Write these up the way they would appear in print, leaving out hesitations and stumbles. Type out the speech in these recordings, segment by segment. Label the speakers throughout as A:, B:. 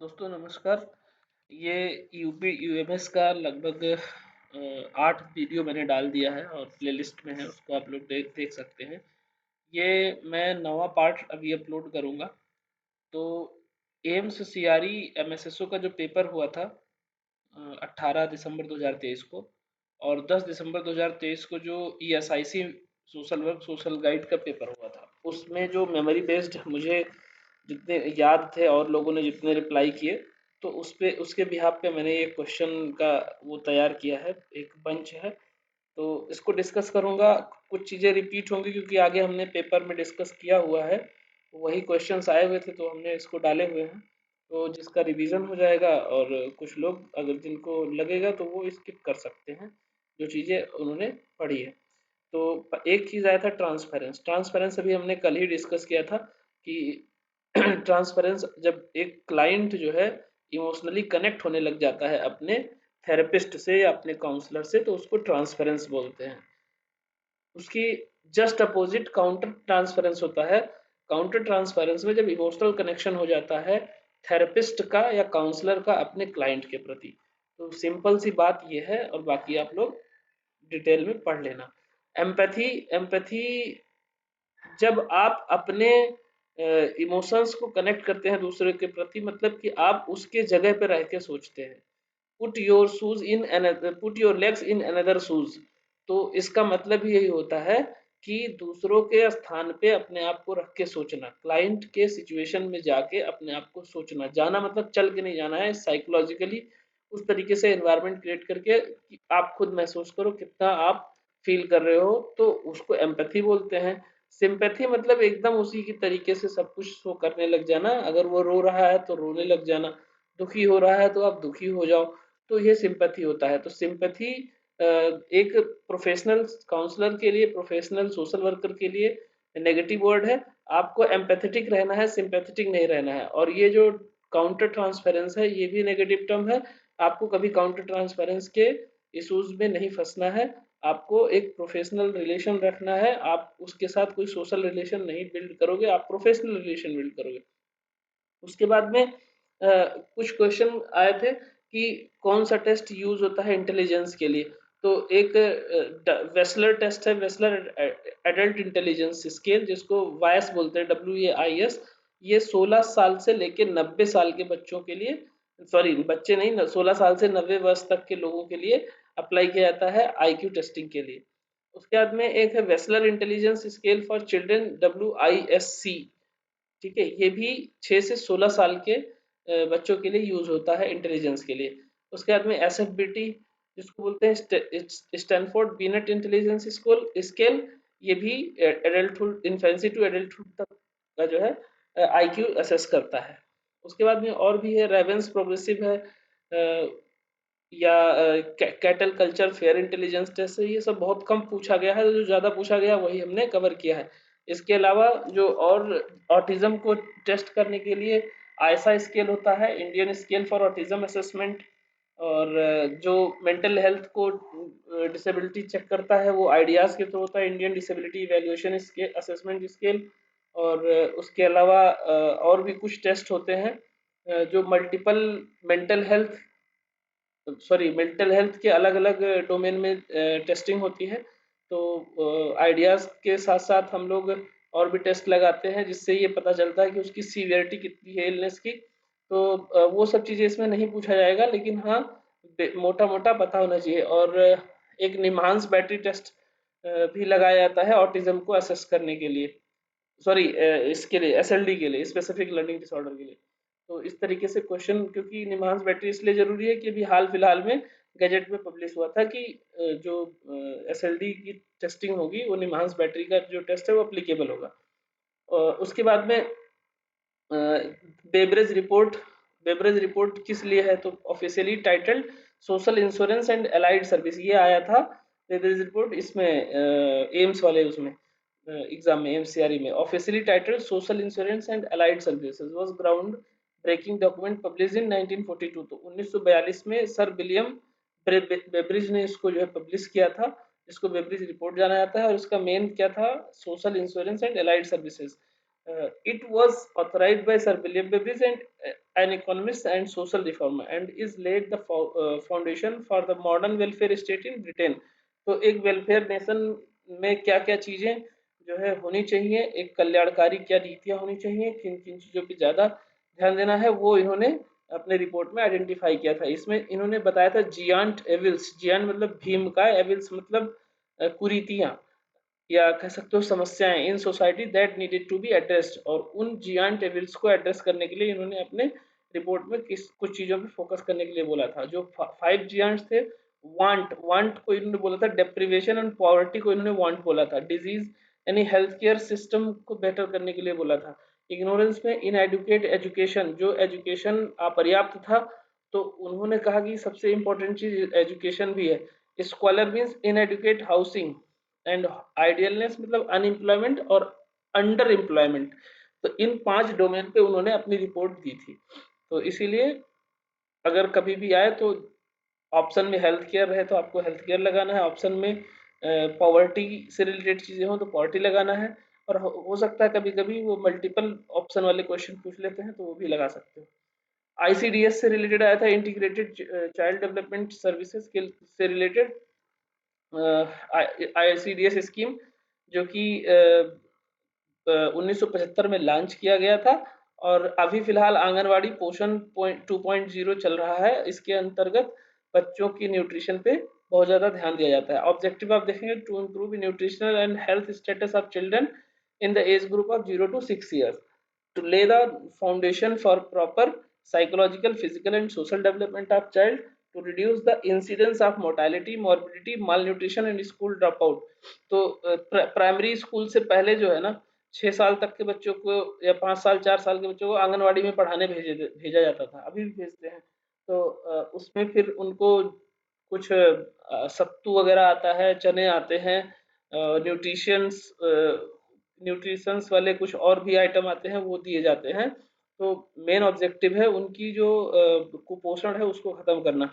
A: दोस्तों नमस्कार। ये यूपी यूएमएस का लगभग 8 वीडियो मैंने डाल दिया है और प्लेलिस्ट में है, उसको आप लोग देख देख सकते हैं। ये मैं नवा पार्ट अभी अपलोड करूँगा। तो एम्स सीआरई एमएसएसओ का जो पेपर हुआ था 18 दिसंबर 2023 को, और 10 दिसंबर 2023 को जो ESIC social work social guide का पेपर हुआ था, उसमें जो मेमोरी बेस्ड मुझे जितने याद थे और लोगों ने जितने रिप्लाई किए, तो उस पे उसके बिहाफ पे मैंने ये क्वेश्चन का वो तैयार किया है, एक बंच है। तो इसको डिस्कस करूँगा। कुछ चीज़ें रिपीट होंगी क्योंकि आगे हमने पेपर में डिस्कस किया हुआ है, वही क्वेश्चंस आए हुए थे तो हमने इसको डाले हुए हैं। तो जिसका रिवीजन हो जाएगा, और कुछ लोग अगर जिनको लगेगा तो वो स्किप कर सकते हैं जो चीज़ें उन्होंने पढ़ी है। तो एक चीज़ आया था ट्रांसपेरेंस। ट्रांसपेरेंस अभी हमने कल ही डिस्कस किया था कि ट्रांसपेरेंस जब एक क्लाइंट जो है इमोशनली कनेक्ट होने लग जाता है अपने थेरेपिस्ट से या अपने काउंसलर से, तो उसको ट्रांसपेरेंस बोलते हैं। उसकी जस्ट अपोजिट काउंटर ट्रांसफरेंस होता है। काउंटर ट्रांसफरेंस में जब इमोशनल कनेक्शन हो जाता है थेरेपिस्ट का या काउंसलर का अपने क्लाइंट के प्रति। तो सिंपल सी बात ये है, और बाकी आप लोग डिटेल में पढ़ लेना। एम्पैथी एम्पैथी जब आप अपने इमोशंस को कनेक्ट करते हैं दूसरे के प्रति, मतलब कि आप उसके जगह पे रह के सोचते हैं। Put your legs in another shoes. तो इसका मतलब ही यही होता है कि दूसरों के स्थान पे अपने आप को रख के सोचना, क्लाइंट के सिचुएशन में जाके अपने आप को सोचना। जाना मतलब चल के नहीं जाना है, साइकोलॉजिकली उस तरीके से एनवायरनमेंट क्रिएट करके कि आप खुद महसूस करो कितना आप फील कर रहे हो, तो उसको एम्पैथी बोलते हैं। सिंपैथी मतलब एकदम उसी की तरीके से सब कुछ शो करने लग जाना, अगर वो रो रहा है तो रोने लग जाना, दुखी हो रहा है तो आप दुखी हो जाओ। तो ये सिंपैथी होता है। तो सिंपैथी एक प्रोफेशनल काउंसलर के लिए, प्रोफेशनल सोशल वर्कर के लिए नेगेटिव वर्ड है। आपको एम्पैथेटिक रहना है, सिंपैथेटिक नहीं रहना है। और ये जो काउंटर ट्रांसफेरेंस है ये भी नेगेटिव टर्म है। आपको कभी काउंटर ट्रांसफेरेंस के इश्यूज में नहीं फंसना है। आपको एक प्रोफेशनल रिलेशन रखना है। आप उसके साथ कोई सोशल रिलेशन नहीं बिल्ड करोगे, आप प्रोफेशनल रिलेशन बिल्ड करोगे। उसके बाद में कुछ क्वेश्चन आए थे कि कौन सा टेस्ट यूज होता है इंटेलिजेंस के लिए। तो एक वेसलर टेस्ट है, वेसलर एडल्ट इंटेलिजेंस स्केल, जिसको वाइस बोलते हैं, WAIS। ये 16 साल से लेकर 90 साल के बच्चों के लिए, सॉरी बच्चे नहीं, 16 साल से 90 वर्ष तक के लोगों के लिए अप्लाई किया जाता है आईक्यू टेस्टिंग के लिए। उसके बाद में एक है Wechsler intelligence scale for children, WISC। ठीक है, ये भी 6 से 16 साल के बच्चों के लिए यूज होता है इंटेलिजेंस के लिए। उसके बाद में SFBT, जिसको बोलते हैं स्टैनफोर्ड बिनेट इंटेलिजेंस स्केल। ये भी एडल्टहुड, इन्फेंसी टू एडल्टहुड तक का जो है आईक्यू असेस करता है। उसके बाद में और भी है, रेवेंस प्रोग्रेसिव है, या Cattell culture fair intelligence test है। ये सब बहुत कम पूछा गया है, जो ज़्यादा पूछा गया वही हमने कवर किया है। इसके अलावा जो और ऑटिज्म को टेस्ट करने के लिए आयसा स्केल होता है, Indian scale for autism assessment. और जो मेंटल हेल्थ को डिसेबिलिटी चेक करता है वो आइडियाज़ के थ्रू होता है, Indian disability evaluation scale assessment scale. और उसके अलावा और भी कुछ टेस्ट होते हैं जो multiple mental health, sorry mental health के अलग अलग डोमेन में टेस्टिंग होती है। तो आइडियाज़ के साथ साथ हम लोग और भी टेस्ट लगाते हैं, जिससे ये पता चलता है कि उसकी सीवियरिटी कितनी है इलनेस की। तो वो सब चीज़ें इसमें नहीं पूछा जाएगा, लेकिन हाँ मोटा मोटा पता होना चाहिए। और एक निम्हांस बैटरी टेस्ट भी लगाया जाता है ऑटिज्म को असेस करने के लिए, सॉरी इसके लिए SLD के लिए, स्पेसिफिक लर्निंग डिसऑर्डर के लिए। तो इस तरीके से क्वेश्चन, क्योंकि निम्हांस बैटरी इसलिए जरूरी है कि अभी हाल फिलहाल में गैजेट में पब्लिश हुआ था कि जो SLD की टेस्टिंग होगी वो निम्हांस बैटरी का जो टेस्ट है वो अप्लीकेबल होगा। उसके बाद में बेब्रेज रिपोर्ट। बेब्रेज रिपोर्ट किस लिए है, तो officially titled social insurance and allied service, ये आया था बेब्रेज रिपोर्ट इसमें एम्स वाले उसमें एग्जाम में, MCRE में। Officially titled social insurance and allied services was groundbreaking document publish in 1942। तो 1942 में सर विलियम बेब्रिज ने इसको जो है पब्लिश किया था, जिसको बेब्रिज रिपोर्ट जाना जाता है। और इसका मेन क्या था, social insurance and allied services. It was authorized by Sir William Babbage and an economist and social reformer and is laid the foundation for the modern welfare state in Britain। तो एक welfare nation में क्या क्या चीजें जो है होनी चाहिए, एक कल्याणकारी क्या नीतियां होनी चाहिए, किन किन चीजों पे ज्यादा ध्यान देना है, वो इन्होंने अपने रिपोर्ट में आइडेंटिफाई किया था। इसमें इन्होंने बताया था जियांट एविल्स, जियांट मतलब भीम का, एविल्स मतलब कुरीतियां या कह सकते हो समस्याएं in society that needed to be addressed. और उन जियांट एविल्स को एड्रेस करने के लिए इन्होंने अपने रिपोर्ट में किस कुछ चीजों पे फोकस करने के लिए बोला था। जो 5 जियांट्स थे, वांट वांट को इन्होंने बोला था डेप्रिवेशन, एंड पॉवर्टी को इन्होंने वांट बोला था। डिजीज यानी हेल्थ केयर सिस्टम को बेटर करने के लिए बोला था। इग्नोरेंस में इनएडुकेट एजुकेशन, जो एजुकेशन अपर्याप्त था, तो उन्होंने कहा कि सबसे इंपॉर्टेंट चीज एजुकेशन भी है। Squalor means inadequate housing, and idleness मतलब अनएम्प्लॉयमेंट और अंडर एम्प्लॉयमेंट। तो इन 5 डोमेन पे उन्होंने अपनी रिपोर्ट दी थी। तो इसीलिए अगर कभी भी आए तो ऑप्शन में हेल्थ केयर है तो आपको हेल्थ केयर लगाना है, ऑप्शन में पॉवर्टी से रिलेटेड चीजें हो तो पॉवर्टी लगाना है, और हो सकता है कभी कभी वो मल्टीपल ऑप्शन वाले क्वेश्चन पूछ लेते हैं तो वो भी लगा सकते हो। आईसीडीएस से रिलेटेड आया था, इंटीग्रेटेड चाइल्ड डेवलपमेंट सर्विसेज के से रिलेटेड आईसीडीएस स्कीम, जो कि 1975 में लॉन्च किया गया था, और अभी फिलहाल आंगनवाड़ी पोषण 2.0 चल रहा है। इसके अंतर्गत बच्चों की न्यूट्रिशन पे बहुत ज़्यादा ध्यान दिया जाता है। ऑब्जेक्टिव आप देखेंगे, to improve nutritional and health status of children in the age group of 0 to 6 years, to lay the foundation for proper psychological, physical and social development of child, to reduce the incidence of mortality, morbidity, malnutrition and school dropout। तो primary school से पहले जो है ना, 6 साल तक के बच्चों को या 5 साल 4 साल के बच्चों को आंगनवाड़ी में पढ़ाने भेजा जाता था, अभी भी भेजते हैं। तो उसमें फिर उनको कुछ सत्तू वगैरह आता है, चने आते हैं, न्यूट्रिशंस न्यूट्रिशंस वाले कुछ और भी आइटम आते हैं, वो दिए जाते हैं। तो मेन ऑब्जेक्टिव है उनकी जो कुपोषण है उसको खत्म करना।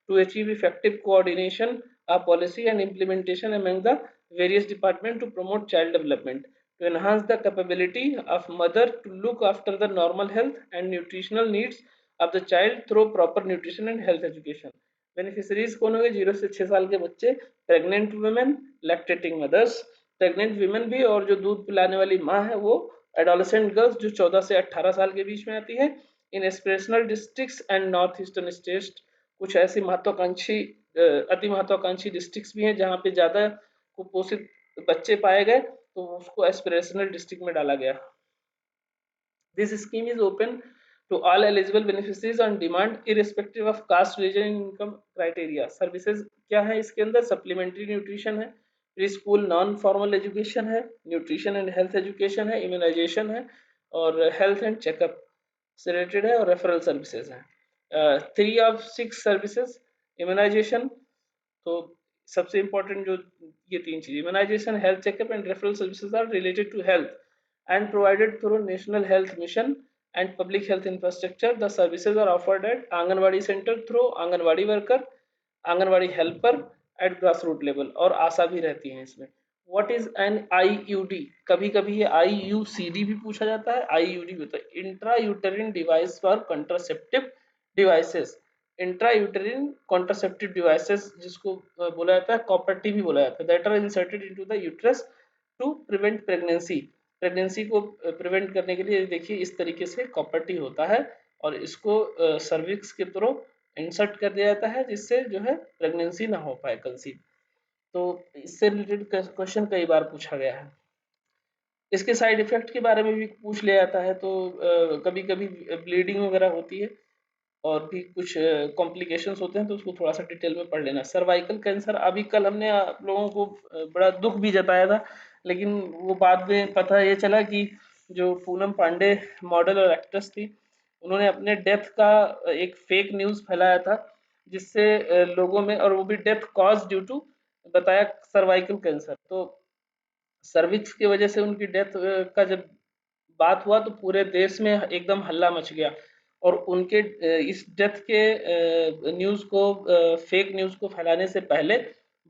A: To achieve effective coordination of policy and implementation among the various department to promote child development, to enhance the capability of mother to look after the normal health and nutritional needs of the child through proper nutrition and health education। Beneficiaries कौन होंगे? 0 से 6 साल के बच्चे, pregnant women, lactating mothers, pregnant women भी, और जो दूध पिलाने वाली माँ है वो, एडोलेसेंट गर्ल्स जो 14 से 18 साल के बीच में आती है। In aspirational districts and north eastern states, कुछ ऐसी महत्वाकांक्षी अति महत्वाकांक्षी डिस्ट्रिक्ट्स भी हैं जहाँ पे ज्यादा कुपोषित बच्चे पाए गए, तो उसको एस्पिरेशनल डिस्ट्रिक्ट में डाला गया। This scheme is open to all eligible beneficiaries on demand irrespective of caste, religion, income criteria. Services क्या है इसके अंदर? सप्लीमेंट्री न्यूट्रिशन है, preschool non formal education है, न्यूट्रिशन एंड हेल्थ एजुकेशन है, इम्यूनाइजेशन है, और हेल्थ एंड चेकअप से रिलेटेड है, और रेफरल सर्विसेज है। 3 of 6 सर्विसेज, इम्यूनाइजेशन, तो सबसे इंपॉर्टेंट जो ये 3 चीज, immunisation, health checkup and referral services are related to health and provided through National Health Mission and Public Health Infrastructure. The services are offered at Anganwadi Center through Anganwadi worker, Anganwadi helper at grassroots level, और आशा भी रहती हैं इसमें। What is an IUD? कभी कभी ये IUCD भी पूछा जाता है, IUD भी होता है, intrauterine device for contraceptive devices. Intrauterine contraceptive devices जिसको बोला जाता है, कॉपर भी बोला जाता है, that are inserted into the uterus to prevent pregnancy. Pregnancy को प्रिवेंट करने के लिए देखिए इस तरीके से कॉपर होता है, और इसको सर्विक्स के थ्रू इंसर्ट कर दिया जाता है, जिससे जो है प्रेगनेंसी ना हो पाए, कंसीव। तो इससे रिलेटेड क्वेश्चन कई बार पूछा गया है। इसके साइड इफेक्ट के बारे में भी पूछ लिया जाता है, तो कभी कभी ब्लीडिंग वगैरह होती है, और भी कुछ कॉम्प्लिकेशंस होते हैं, तो उसको थोड़ा सा डिटेल में पढ़ लेना। सर्वाइकल कैंसर, अभी कल हमने आप लोगों को बड़ा दुख भी जताया था, लेकिन वो बाद में पता ये चला कि जो पूनम पांडे मॉडल और एक्ट्रेस थी, उन्होंने अपने डेथ का एक फेक न्यूज़ फैलाया था, जिससे लोगों में, और वो भी डेथ कॉज ड्यू टू बताया सर्वाइकल कैंसर। तो सर्विक्स की वजह से उनकी डेथ का जब बात हुआ तो पूरे देश में एकदम हल्ला मच गया, और उनके इस डेथ के न्यूज़ को, फेक न्यूज़ को फैलाने से पहले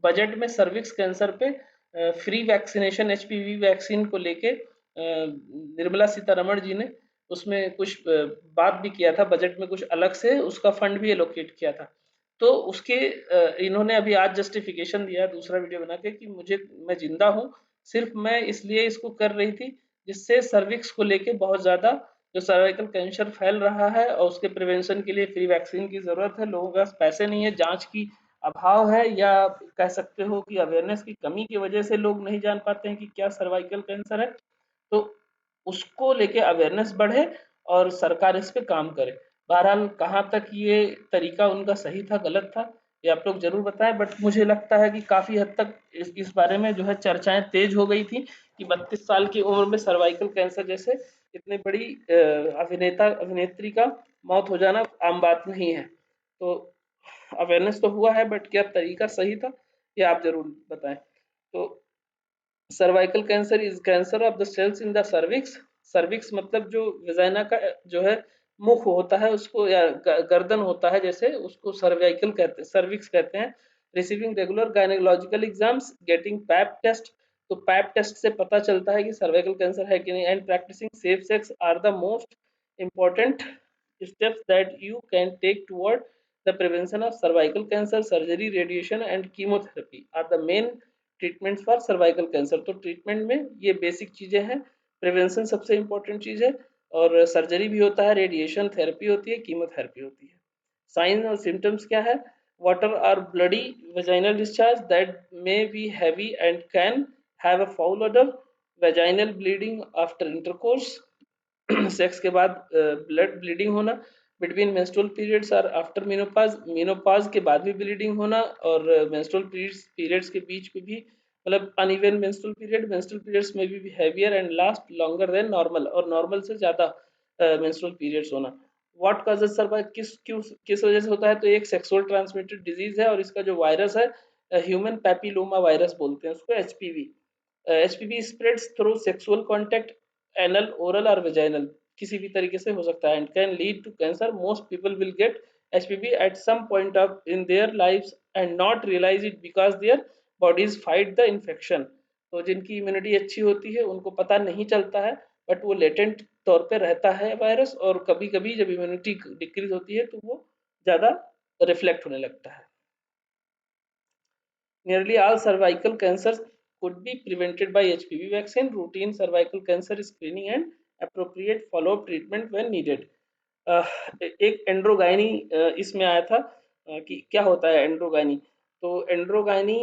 A: बजट में सर्विक्स कैंसर पे फ्री वैक्सीनेशन, एचपीवी वैक्सीन को लेके निर्मला सीतारमण जी ने उसमें कुछ बात भी किया था, बजट में कुछ अलग से उसका फंड भी एलोकेट किया था। तो उसके इन्होंने अभी आज जस्टिफिकेशन दिया दूसरा वीडियो बना के कि मुझे, मैं जिंदा हूँ सिर्फ मैं इसलिए इसको कर रही थी जिससे सर्विक्स को लेके बहुत ज्यादा जो सर्वाइकल कैंसर फैल रहा है और उसके प्रिवेंशन के लिए फ्री वैक्सीन की जरूरत है। लोगों के पास पैसे नहीं है, जांच की अभाव है, या कह सकते हो कि अवेयरनेस की कमी की वजह से लोग नहीं जान पाते हैं कि क्या सर्वाइकल कैंसर है। तो उसको लेके अवेयरनेस बढ़े और सरकार इस पे काम करे। बहरहाल कहाँ तक ये तरीका उनका सही था गलत था ये आप लोग जरूर बताएं, बट मुझे लगता है कि काफी हद तक इस बारे में जो है चर्चाएं तेज हो गई थी कि 32 साल की उम्र में सर्वाइकल कैंसर जैसे इतनी बड़ी अभिनेता अभिनेत्री का मौत हो जाना आम बात नहीं है। तो अवेयरनेस तो हुआ है, बट क्या तरीका सही था ये आप जरूर बताएं। तो cervical cancer is cancer of the cells in the cervix. Cervix मतलब जो वेजाइना का जो है मुख होता है उसको, या गर्दन होता है जैसे, उसको सर्वाइकल कहते हैं, सर्विक्स कहते हैं। Receiving regular gynaecological exams, getting pap test. तो पैप टेस्ट से पता चलता है कि सर्वाइकल कैंसर है कि नहीं। And practising safe sex are the most important steps that you can take toward the prevention of cervical cancer. Surgery, radiation and chemotherapy are the main treatments for cervical cancer. तो treatment में ये basic चीजें हैं, prevention सबसे important चीज है, और surgery भी होता है, रेडिएशन थेरेपी होती है, कीमोथेरेपी होती है। साइन और सिम्टम्स क्या है? वाटर और bloody vaginal discharge that may be heavy and can have a foul odor, vaginal bleeding after intercourse, sex के बाद ब्लड ब्लीडिंग होना, बिटवीन मेंस्ट्रुअल पीरियड्स और आफ्टर मेनोपॉज, मेनोपॉज के बाद भी ब्लीडिंग होना, और मेंस्ट्रुअल पीरियड्स के बीच में भी, मतलब अनइवन मेंस्ट्रुअल पीरियड्स में भी heavier and last longer than normal, और नॉर्मल से ज्यादा मेंस्ट्रुअल पीरियड्स होना। व्हाट कॉजेज सर्वाइकल, किस वजह से होता है? तो एक सेक्सुअल ट्रांसमिटेड डिजीज है, और इसका जो वायरस है ह्यूमन पैपिलोमा वायरस बोलते हैं उसको, HPV. HPV spreads through sexual contact, anal, oral और वेजाइनल, किसी भी तरीके से हो सकता है, and can lead to cancer. Most people will get HPV at some point of in their lives and not realise it because their bodies fight the infection. तो जिनकी इम्यूनिटी अच्छी होती है उनको पता नहीं चलता है, बट वो लेटेंट तौर पे रहता है वायरस, और कभी कभी जब इम्यूनिटी डिक्रीज होती है तो वो ज़्यादा रिफ्लेक्ट होने लगता है। Nearly all cervical cancers could be prevented by HPV vaccine, routine cervical cancer screening, and appropriate follow-up treatment when needed. अ, एक एंड्रोगाइनी इसमें आया था कि क्या होता है एंड्रोगाइनी। तो एंड्रोगाइनी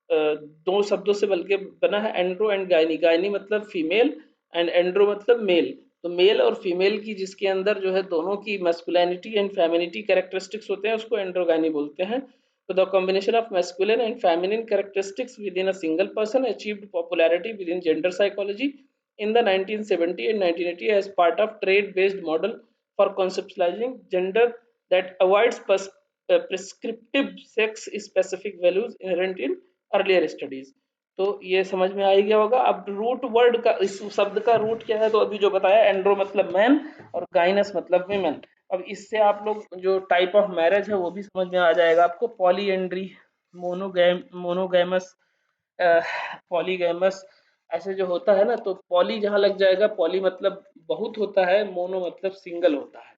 A: दो शब्दों से बल्कि बना है, एंड्रो एंड गाइनी। गाइनी मतलब फीमेल एंड एंड्रो मतलब मेल। तो मेल और फीमेल की जिसके अंदर जो है दोनों की मस्कुलिनिटी एंड फेमिनिटी कैरेक्टरिस्टिक्स होते हैं उसको एंड्रोगाइनी बोलते हैं। तो the combination of masculine and feminine characteristics within a single person achieved popularity within gender psychology in the 1970 and 1980 as part of trade-based model for conceptualizing gender that avoids prescriptive sex-specific values inherent in earlier studies। तो ये समझ में आ ही गया होगा। अब root word का, इस शब्द का रूट क्या है? तो अभी जो बताया, एंड्रो मतलब मैन और गाइनस मतलब विमेन। अब इससे आप लोग जो टाइप ऑफ मैरिज है वो भी समझ में आ जाएगा आपको। पॉलीएंड्री, मोनोगैमस, पॉलीगैमस, ऐसे जो होता है ना, तो पॉली जहाँ लग जाएगा, पॉली मतलब बहुत होता है, मोनो मतलब सिंगल होता है।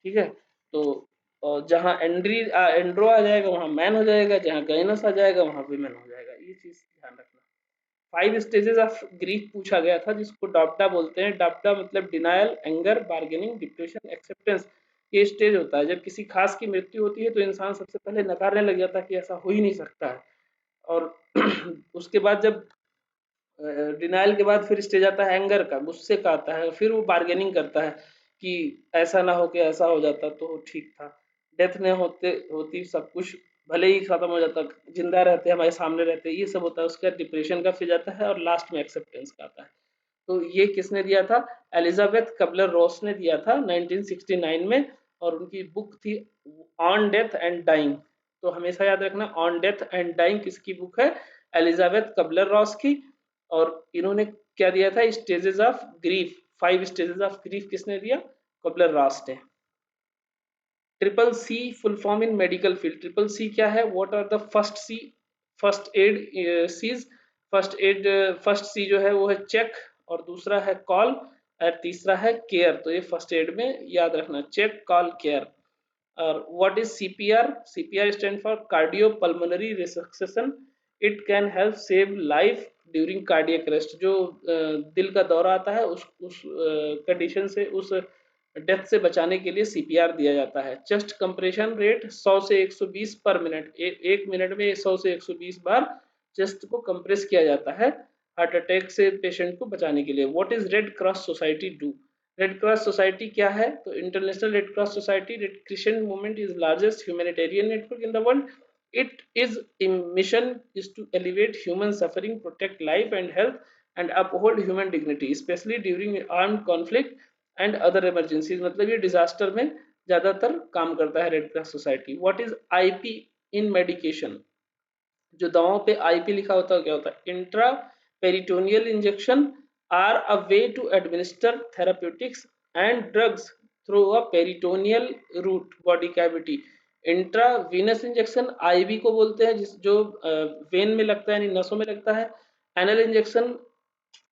A: ठीक है। तो जहाँ एंड्रो आ जाएगा वहाँ मैन हो जाएगा, जहाँ गाइनस आ जाएगा वहाँ विमेन हो जाएगा, ये चीज ध्यान रखना। 5 स्टेजेस ऑफ ग्रीफ पूछा गया था जिसको डाप्टा बोलते हैं। डाप्टा मतलब denial, anger, bargaining, depression, acceptance. ये स्टेज होता है जब किसी खास की मृत्यु होती है तो इंसान सबसे पहले नकारने लग जाता है कि ऐसा हो ही नहीं सकता है। और उसके बाद जब डिनायल के बाद फिर स्टेज आता है एंगर का, गुस्से का आता है, फिर वो बार्गेनिंग करता है कि ऐसा ना हो कि ऐसा हो जाता तो ठीक था। डेथ न होते होती सब कुछ भले ही खत्म हो जाता, जिंदा रहते हमारे सामने रहते, ये सब होता है। उसके बाद डिप्रेशन का फिर जाता है, और लास्ट में एक्सेप्टेंस का आता है। तो ये किसने दिया था? एलिजाबेथ कबलर रॉस ने दिया था 1969 में, और उनकी बुक थी ऑन डेथ एंड डाइंग। तो हमेशा याद रखना, ऑन डेथ एंड डाइंग किसकी बुक है? एलिजाबेथ कबलर रॉस की। और इन्होंने क्या दिया था? Stages of grief, 5 stages of grief किसने दिया? कबलर रॉस ने। Triple C full form in medical field. Triple C क्या है? What are the first C? First aid Cs. First aid, first C जो है वो है चेक, और दूसरा है कॉल, और तीसरा है केयर, तो ये फर्स्ट एड में याद रखना, चेक, कॉल, केयर। और what is CPR? CPR stand for cardio pulmonary resuscitation. It can help save life during cardiac arrest. जो दिल का दौरा आता है उस कंडीशन से, उस डेथ से बचाने के लिए सीपीआर दिया जाता है। चेस्ट कंप्रेशन रेट 100 से 120 पर मिनट, एक मिनट में 100 से 120 बार चेस्ट को कंप्रेस किया जाता है हार्ट अटैक से पेशेंट को बचाने के लिए। What is red cross society do? Red cross society क्या है? तो international red cross society, red Christian movement, is largest humanitarian network in the world. It is mission is to elevate human suffering, protect life and health, and uphold human dignity, especially during armed conflict and other emergencies. मतलब ये disaster में ज्यादातर काम करता है red cross society. What is IP in medication? जो दवाओं पे आईपी लिखा होता है क्या होता है? Intraperitoneal injection are a way to administer therapeutics and drugs through a peritoneal route body cavity. Intravenous injection IV को बोलते हैं, जिस जो वेन में लगता है, यानी नसों में लगता है। Anal injection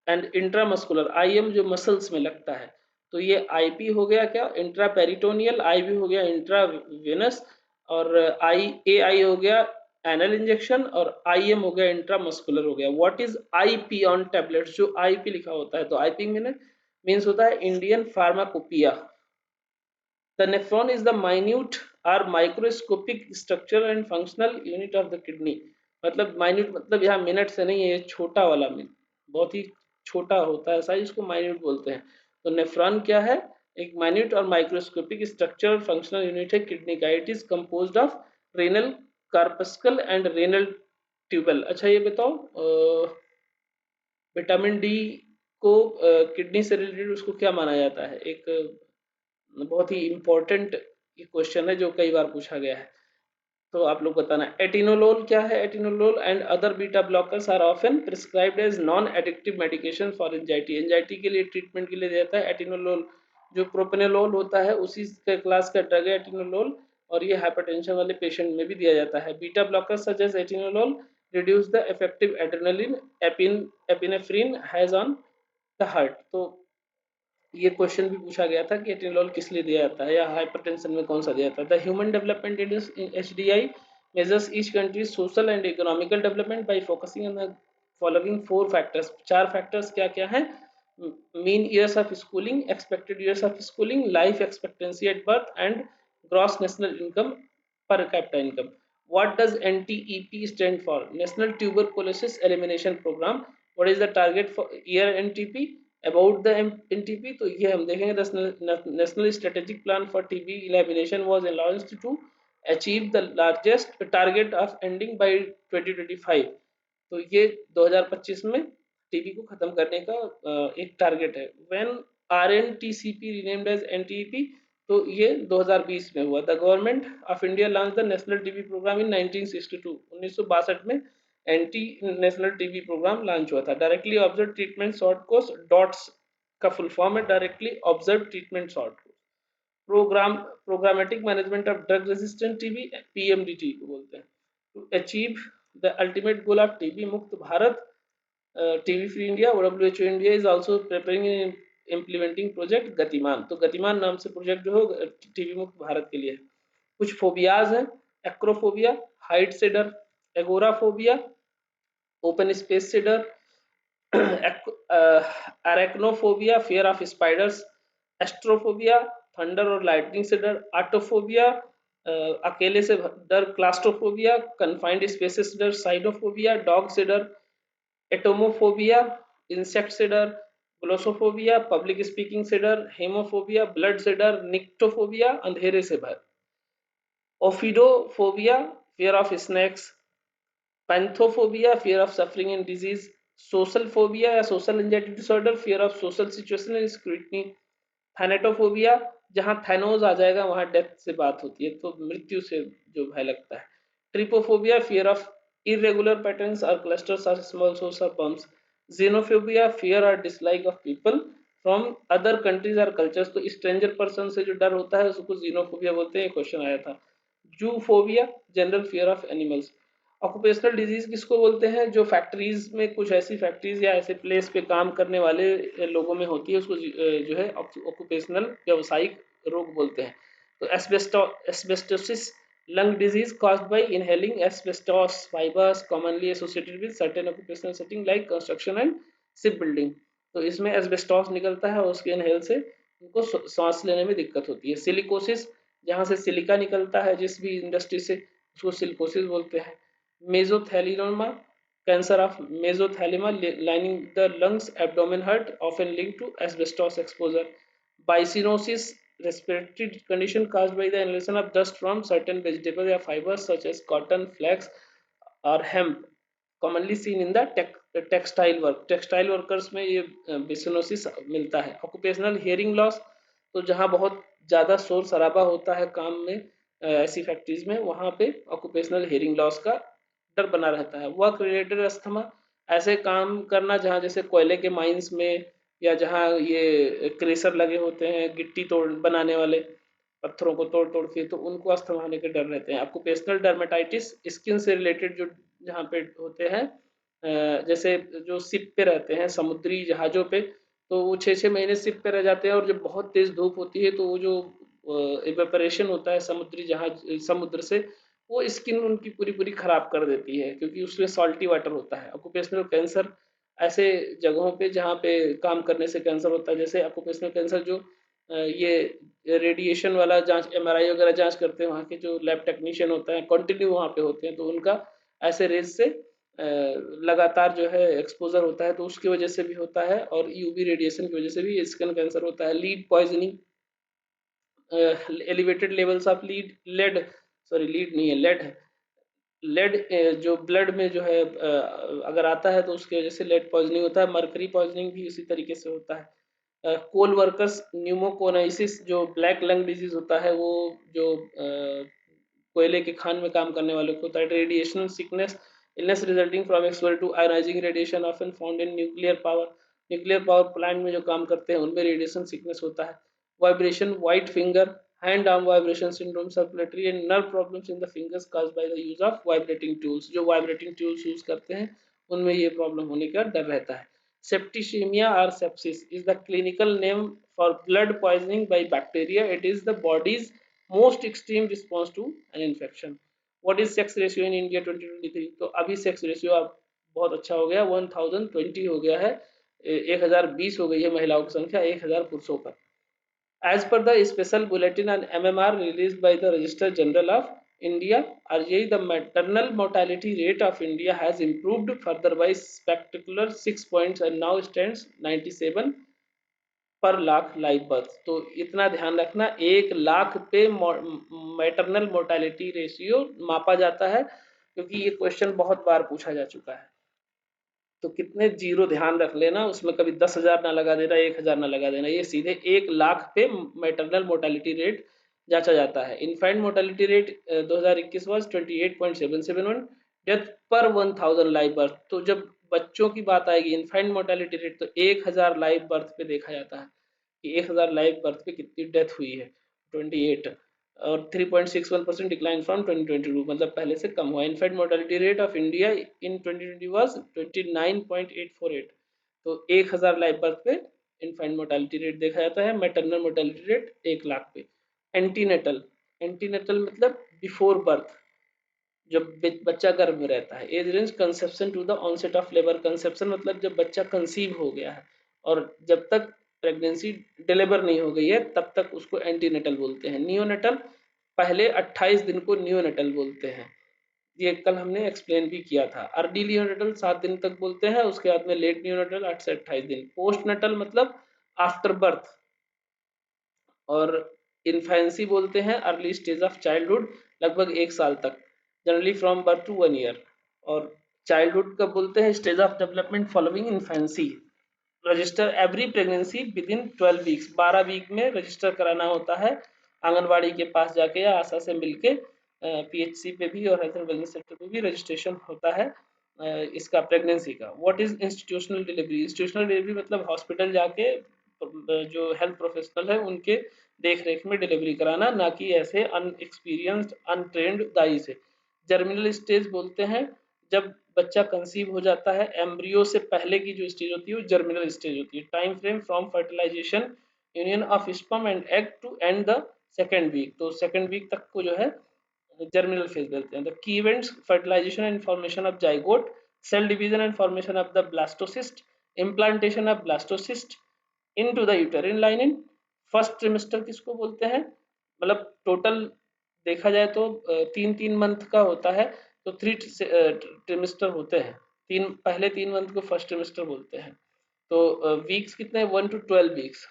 A: and intramuscular IM जो मसल्स में लगता है। तो ये आईपी हो गया क्या? इंट्रा पेरिटोनियल, आईवी हो गया इंट्रावेनस, और आई हो गया एनल इंजेक्शन, और आईएम हो गया इंट्रामस्कुलर हो गया। What is IP on tablets? जो आईपी लिखा होता है, तो आईपी मीन्स होता है Indian pharmacopoeia. The nephron is the minute or microscopic structure and functional unit of the kidney. मतलब minute मतलब यहाँ मिनट से नहीं है, ये छोटा वाला मिनट, बहुत ही छोटा होता है साइज, इसको माइन्यूट बोलते हैं। तो नेफ्रॉन क्या है? एक माइन्यूट और माइक्रोस्कोपिक स्ट्रक्चर फंक्शनल यूनिट है किडनी का। It is composed of renal corpuscle and renal tubule. अच्छा ये बताओ, विटामिन डी को किडनी से रिलेटेड उसको क्या माना जाता है? एक बहुत ही इंपॉर्टेंट क्वेश्चन है जो कई बार पूछा गया है, तो आप लोग बताना। एटिनोलोल क्या है? Atenolol and other beta blockers are often prescribed as non addictive medication for anxiety. Anxiety के लिए ट्रीटमेंट के लिए दिया जाता है एटिनोलोल। जो प्रोपेनोलोल होता है उसी के क्लास का ड्रग है एटिनोलोल, और ये हाइपरटेंशन वाले पेशेंट में भी दिया जाता है। Beta blockers such as atenolol reduce the effective adrenaline epinephrine has on the heart. तो ये क्वेश्चन भी पूछा गया था कि एटेनोल किस लिए दिया जाता है, या हाइपरटेंशन में कौन सा दिया जाता है। The human development index HDI measures each country social and economical development bye focusing on the following 4 factors. 4 factors क्या क्या है? Mean years of schooling, expected years of schooling, life expectancy at birth, and gross national income per capita income. What does NTEP stand for? National Tuberculosis Elimination Program. What is the target for year NTP? About the NTP, तो ये हम देखेंगे। National Strategic Plan for TB Elimination was launched to achieve the largest target of ending by 2025। तो ये 2025 में TB को खत्म करने का एक टारगेट है। When RNTCP renamed as NTEP, तो ये 2020 में हुआ। The government of India launch the national TB programme in 1962। 1962 में anti national TB programme launch हुआ था। Directly observe treatment short course, DOTS का फुल फॉर्म है directly observe treatment short course. Programme programmatic management of drug resistant TB, PMDT को बोलते हैं। To achieve the ultimate goal of TB मुक्त Bharat, TB free India, WHO India is also preparing implementing project गतिमान। तो गतिमान नाम से प्रोजेक्ट जो हो टीबी मुक्त भारत के लिए है। कुछ फोबियाज हैं: एक्रोफोबिया, हाइट से डर; एगोराफोबिया, ओपन स्पेस से डर; अरेक्नोफोबिया, fear of spiders; astrophobia, thunder और लाइटनिंग से डर; आटोफोबिया, अकेले से डर; क्लास्ट्रोफोबिया, कन्फाइंड स्पेसेस से डर; साइडोफोबिया, डॉग से डर; एटोमोफोबिया, इंसेक्ट से डर; ग्लोसोफोबिया, पब्लिक स्पीकिंग से डर; हेमोफोबिया, ब्लड से डर; निक्टोफोबिया, अंधेरे से भय; ophidiophobia, fear of snakes; panthophobia, fear of suffering and disease; social phobia या social anxiety disorder, fear of social situation and scrutiny; thanatophobia, जहां थैनोस आ जाएगा वहां डेथ से बात होती है, तो मृत्यु से जो भय लगता है; trypophobia, fear of irregular patterns or clusters or small source of bombs; xenophobia, fear or dislike of people from other countries or cultures, तो stranger person से जो डर होता है उसको xenophobia बोलते हैं। क्वेश्चन आया था। Zoophobia, general fear of animals. Occupational disease किसको बोलते हैं? जो फैक्ट्रीज में, कुछ ऐसी फैक्ट्रीज या ऐसे प्लेस पे काम करने वाले लोगों में होती है, उसको जो है ऑक्यूपेशनल व्यावसायिक रोग बोलते हैं। तो asbestosis lung disease caused by inhaling asbestos fibers commonly associated with certain occupational setting like construction and shipbuilding। तो इसमें एस्बेस्टॉस निकलता है और उसके इनहेल से उनको सांस लेने में दिक्कत होती है। सिलिकोसिस, जहाँ से सिलिका निकलता है जिस भी इंडस्ट्री से, उसको सिलिकोसिस बोलते हैं। मेसोथेलियोमा, cancer of mesothelioma lining the lungs, abdomen hurt often linked to asbestos exposure। Biocinosis, respiratory condition caused by the inhalation of dust from certain vegetables or fibers such as cotton, flax or hemp, commonly seen in the textile work. Textile workers में ये बिसोनोसिस मिलता है। Occupational hearing loss, तो जहाँ बहुत ज़्यादा शोर शराबा होता है काम में, ऐसी फैक्ट्रीज में, वहाँ पे ऑक्यूपेशनल हियरिंग लॉस का डर बना रहता है। वर्क रिलेटेड अस्थमा, ऐसे काम करना जहाँ जैसे कोयले के माइंस में, या जहाँ ये क्रेशर लगे होते हैं गिट्टी तोड़ बनाने वाले, पत्थरों को तोड़ तोड़ के, तो उनको अस्थमा होने के डर रहते हैं। ऑक्यूपेशनल डर्मेटाइटिस, स्किन से रिलेटेड जो जहाँ पे होते हैं, जैसे जो शिप पे रहते हैं समुद्री जहाज़ों पे, तो वो 6-6 महीने शिप पे रह जाते हैं, और जब बहुत तेज़ धूप होती है तो वो जो इवेपरेशन होता है समुद्री जहाज समुद्र से, वो स्किन उनकी पूरी पूरी खराब कर देती है, क्योंकि उसमें सॉल्टी वाटर होता है। ऑक्यूपेशनल कैंसर, ऐसे जगहों पे जहाँ पे काम करने से कैंसर होता है, जैसे ऑक्यूपेशनल कैंसर जो ये रेडिएशन वाला जांच, एमआरआई वगैरह जांच करते हैं, वहाँ के जो लैब टेक्नीशियन होता है कंटिन्यू वहाँ पे होते हैं, तो उनका ऐसे रेज से लगातार जो है एक्सपोजर होता है, तो उसकी वजह से भी होता है, और यूवी रेडिएशन की वजह से भी स्किन कैंसर होता है। Lead poisoning, elevated levels of lead, sorry lead नहीं है, लेड है। लेड जो ब्लड में जो है अगर आता है तो उसकी वजह से लेड पॉइजनिंग होता है। मर्करी पॉइजनिंग भी इसी तरीके से होता है। कोल वर्कर्स न्यूमोकोनाइसिस, जो ब्लैक लंग डिजीज होता है, वो जो कोयले के खान में काम करने वालों को होता है। Radiation sickness, illness resulting from exposure to ionising radiation often found in nuclear power plant में जो काम करते हैं उनमें रेडिएशन सिकनेस होता है। Vibration, white finger, hand arm vibration syndrome, circulatory and nerve problems in the fingers caused by the use of vibrating tools। जो vibrating tools use करते हैं उनमें ये प्रॉब्लम होने का डर रहता है। Septicemia or sepsis is the clinical name for blood poisoning by bacteria। It is the body's most extreme response to an infection। What is sex ratio in India 2023? तो अभी सेक्स रेशियो अब बहुत अच्छा हो गया, 1020 हो गया है, 1020 हो गई है महिलाओं की संख्या 1000 पुरुषों पर। As per the special bulletin on MMR released by the Registrar General of India (RGI), the maternal mortality rate of India has improved further by spectacular 6 points and now stands 97 पर लाख लाइव बर्थ। तो इतना ध्यान रखना, 1 लाख पे maternal mortality ratio मापा जाता है, क्योंकि ये क्वेश्चन बहुत बार पूछा जा चुका है। तो कितने जीरो ध्यान रख लेना, उसमें कभी 10,000 ना लगा देना, 1,000 ना लगा देना, ये सीधे 1 लाख पे मैटरनल मोर्टेलिटी रेट जांचा जाता है। इनफेंट मोर्टेलिटी रेट 2021 वॉज 28.771 डेथ पर 1000 लाइव बर्थ। तो जब बच्चों की बात आएगी इनफेंट मोर्टेलिटी रेट, तो 1000 लाइव बर्थ पे देखा जाता है कि 1000 लाइव बर्थ पे कितनी डेथ हुई है, 28, और 3.61% डिक्लाइन फ्रॉम 2022, मतलब पहले से कम हुआ। Infant mortality rate of India in 2020 was 29.848। तो 1000 लाइव बर्थ पे इनफेंट मोर्टेलिटी रेट देखा जाता है। मैटरनल मोर्टेलिटी रेट 1 लाख पे। एंटीनेटल, एंटीनेटल मतलब बिफोर बर्थ, जब बच्चा गर्भ में रहता है। Age range conception to the onset of labour, conception मतलब जब बच्चा कंसीव हो गया है, और जब तक प्रेगनेंसी डिलीवर नहीं हो गई है तब तक उसको एंटीनेटल बोलते हैं। नियोनेटल, पहले 28 दिन को नियोनेटल बोलते हैं, ये कल हमने एक्सप्लेन भी किया था। अर्ली नियोनेटल 7 दिन तक बोलते हैं, उसके बाद में लेट नियोनेटल 8 से 28 दिन। पोस्ट नटल मतलब आफ्टर बर्थ, और इन्फेंसी बोलते हैं अर्ली स्टेज ऑफ चाइल्डहुड, लगभग 1 साल तक, generally from birth to 1 year. और चाइल्डहुड कब बोलते हैं? Stage of development following infancy. Register every pregnancy within 12 weeks, 12 week में रजिस्टर कराना होता है, आंगनबाड़ी के पास जाके या आशा से मिलके। पीएचसी पे भी और हेल्थ एंड वेलनेस सेंटर पे भी रजिस्ट्रेशन होता है इसका, प्रेगनेंसी का। What is institutional delivery? Institutional delivery मतलब हॉस्पिटल जाके जो हेल्थ प्रोफेशनल है उनके देख रेख में डिलीवरी कराना, ना कि ऐसे अनएक्सपीरियंस्ड अनट्रेंड दाई से। जर्मिनल स्टेज बोलते हैं जब बच्चा कंसीव हो जाता है, एम्ब्रियो से पहले की जो स्टेज होती है वो जर्मिनल स्टेज होती है। Time frame from fertilisation union of sperm and egg to end the second week, तो सेकेंड वीक तक को जो है जर्मिनल फेज बोलते हैं। The key events fertilisation and formation of zygote, cell division and formation of the blastocyst, implantation of blastocyst into the uterine lining. First trimester किसको बोलते हैं, मतलब टोटल देखा जाए तो 3-3 मंथ का होता है, तो 3 ट्रिमेस्टर होते हैं। तीन पहले 3 मंथ को फर्स्ट ट्रिमेस्टर बोलते हैं। तो वीक्स कितने, 1 to 12 वीक्स।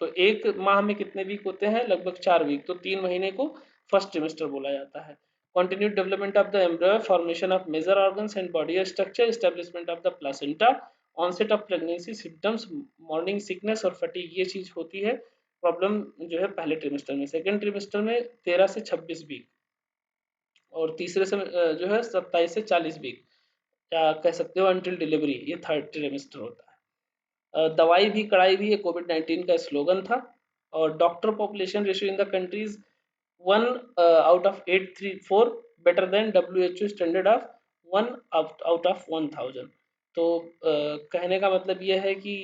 A: तो एक माह में कितने वीक होते हैं, लगभग 4 वीक, तो 3 महीने को फर्स्ट ट्रिमेस्टर बोला जाता है। Continued development of the embryo, formation of major organs and body structure, establishment of the placenta, onset of pregnancy symptoms, morning sickness और फटीग, ये चीज होती है प्रॉब्लम जो है पहले ट्रिमेस्टर में। सेकेंड ट्रिमेस्टर में 13 से 26 वीक, और तीसरे से जो है 27 से 40 वीक, या कह सकते हो अंटिल डिलीवरी, ये थर्ड ट्रिमेस्टर होता है। दवाई भी कड़ाई भी ये कोविड-19 का स्लोगन था। और doctor population ratio in the countries 1 out of 834, better than WHO standard of 1 out of 1000। तो कहने का मतलब ये है कि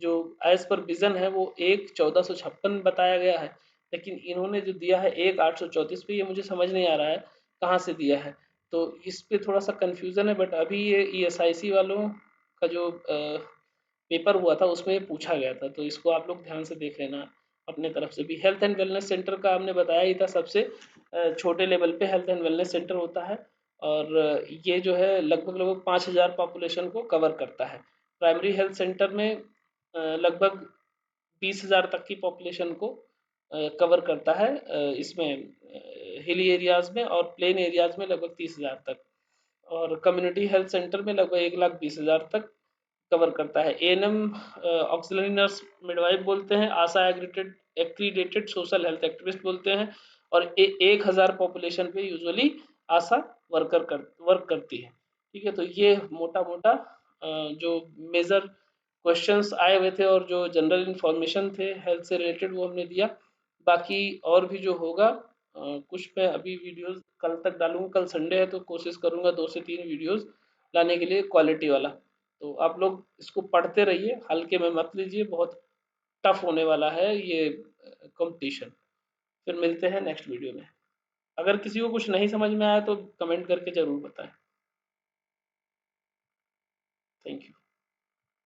A: जो एज पर विजन है वो 1/1456 बताया गया है, लेकिन इन्होंने जो दिया है 1/834 पे, ये मुझे समझ नहीं आ रहा है कहाँ से दिया है। तो इस पे थोड़ा सा कंफ्यूजन है, बट अभी ये ESIC वालों का जो पेपर हुआ था उसमें ये पूछा गया था, तो इसको आप लोग ध्यान से देख लेना अपने तरफ से भी। हेल्थ एंड वेलनेस सेंटर का हमने बताया ही था, सबसे छोटे लेवल पे हेल्थ एंड वेलनेस सेंटर होता है, और ये जो है लगभग लगभग 5000 पॉपुलेशन को कवर करता है। प्राइमरी हेल्थ सेंटर में लगभग 20,000 तक की पॉपुलेशन को कवर करता है, इसमें हिली एरियाज में, और प्लेन एरियाज में लगभग 30,000 तक। और कम्युनिटी हेल्थ सेंटर में लगभग 1,20,000 तक कवर करता है। ANM ऑक्सिलरी नर्स मिडवाइफ बोलते हैं, आशा एक्रीडेटेड सोशल हेल्थ एक्टिविस्ट बोलते हैं, और 1,000 पॉपुलेशन पे यूजुअली आशा वर्क करती है। ठीक है, तो ये मोटा मोटा जो मेजर क्वेश्चंस आए हुए थे और जो जनरल इंफॉर्मेशन थे हेल्थ से रिलेटेड वो हमने दिया। बाकी और भी जो होगा कुछ मैं अभी वीडियोस कल तक डालूंगा, कल संडे है तो कोशिश करूंगा 2 से 3 वीडियोस लाने के लिए क्वालिटी वाला। तो आप लोग इसको पढ़ते रहिए, हल्के में मत लीजिए, बहुत टफ होने वाला है ये कंपटीशन। फिर मिलते हैं नेक्स्ट वीडियो में। अगर किसी को कुछ नहीं समझ में आया तो कमेंट करके ज़रूर बताएं।